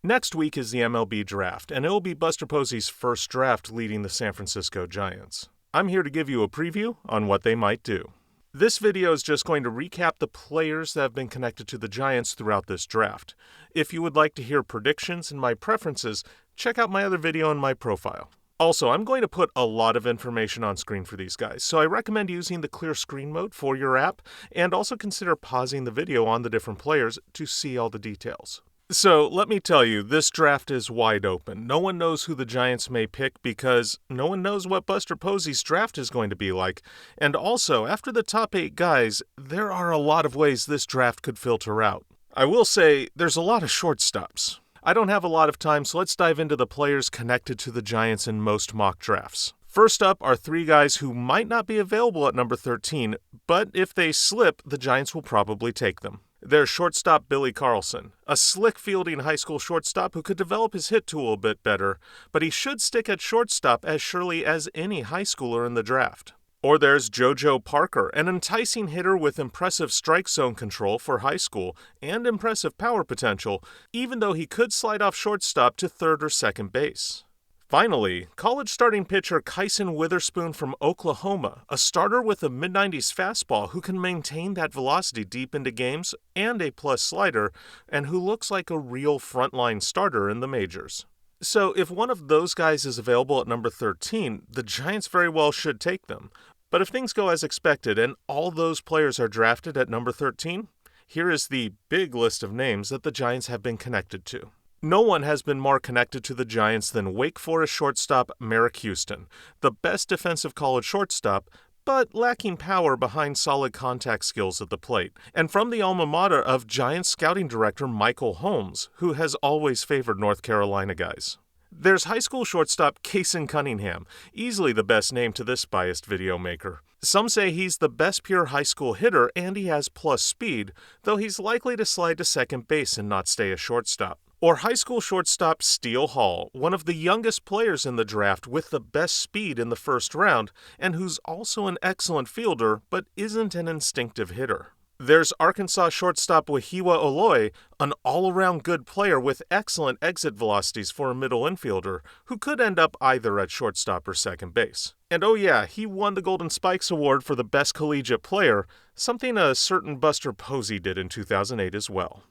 Next week is the MLB Draft, and it will be Buster Posey's first draft leading the San Francisco Giants. I'm here to give you a preview on what they might do. This video is just going to recap the players that have been connected to the Giants throughout this draft. If you would like to hear predictions and my preferences, check out my other video in my profile. Also, I'm going to put a lot of information on screen for these guys, so I recommend using the clear screen mode for your app, and also consider pausing the video on the different players to see all the details. So let me tell you, this draft is wide open. No one knows who the Giants may pick because no one knows what Buster Posey's draft is going to be like. And also, after the top 8 guys, there are a lot of ways this draft could filter out. I will say, there's a lot of shortstops. I don't have a lot of time, so let's dive into the players connected to the Giants in most mock drafts. First up are 3 guys who might not be available at number 13, but if they slip, the Giants will probably take them. There's shortstop Billy Carlson, a slick fielding high school shortstop who could develop his hit tool a bit better, but he should stick at shortstop as surely as any high schooler in the draft. Or there's JoJo Parker, an enticing hitter with impressive strike zone control for high school and impressive power potential, even though he could slide off shortstop to third or second base. Finally, college starting pitcher Kyson Witherspoon from Oklahoma, a starter with a mid-90s fastball who can maintain that velocity deep into games and a plus slider, and who looks like a real frontline starter in the majors. So if one of those guys is available at number 13, the Giants very well should take them. But if things go as expected and all those players are drafted at number 13, here is the big list of names that the Giants have been connected to. No one has been more connected to the Giants than Wake Forest shortstop Merrick Houston, the best defensive college shortstop, but lacking power behind solid contact skills at the plate, and from the alma mater of Giants scouting director Michael Holmes, who has always favored North Carolina guys. There's high school shortstop Kason Cunningham, easily the best name to this biased video maker. Some say he's the best pure high school hitter and he has plus speed, though he's likely to slide to second base and not stay a shortstop. Or high school shortstop Steele Hall, one of the youngest players in the draft with the best speed in the first round, and who's also an excellent fielder but isn't an instinctive hitter. There's Arkansas shortstop Wahiwa Oloy, an all-around good player with excellent exit velocities for a middle infielder, who could end up either at shortstop or second base. And oh yeah, he won the Golden Spikes Award for the best collegiate player, something a certain Buster Posey did in 2008 as well.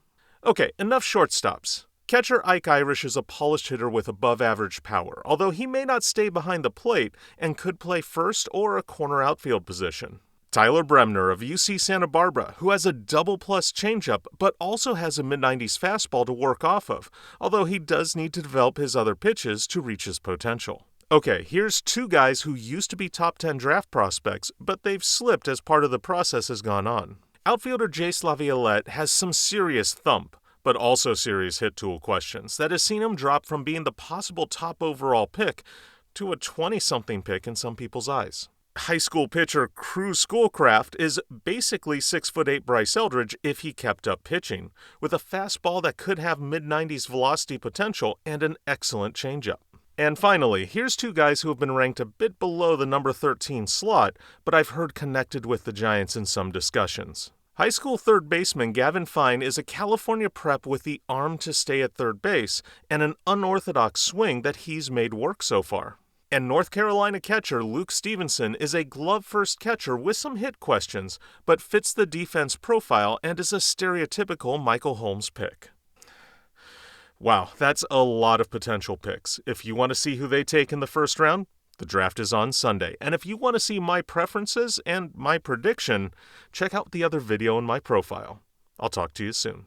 Okay, enough shortstops. Catcher Ike Irish is a polished hitter with above-average power, although he may not stay behind the plate and could play first or a corner outfield position. Tyler Bremner of UC Santa Barbara, who has a double-plus changeup but also has a mid-90s fastball to work off of, although he does need to develop his other pitches to reach his potential. Okay, here's 2 guys who used to be top 10 draft prospects, but they've slipped as part of the process has gone on. Outfielder Jace Laviolette has some serious thump, but also serious hit tool questions that has seen him drop from being the possible top overall pick to a 20-something pick in some people's eyes. High school pitcher Cruz Schoolcraft is basically 6'8" Bryce Eldridge if he kept up pitching, with a fastball that could have mid-90s velocity potential and an excellent changeup. And finally, here's 2 guys who have been ranked a bit below the number 13 slot, but I've heard connected with the Giants in some discussions. High school third baseman Gavin Fine is a California prep with the arm to stay at third base and an unorthodox swing that he's made work so far. And North Carolina catcher Luke Stevenson is a glove-first catcher with some hit questions, but fits the defense profile and is a stereotypical Michael Holmes pick. Wow, that's a lot of potential picks. If you want to see who they take in the first round, the draft is on Sunday, and if you want to see my preferences and my prediction, check out the other video in my profile. I'll talk to you soon.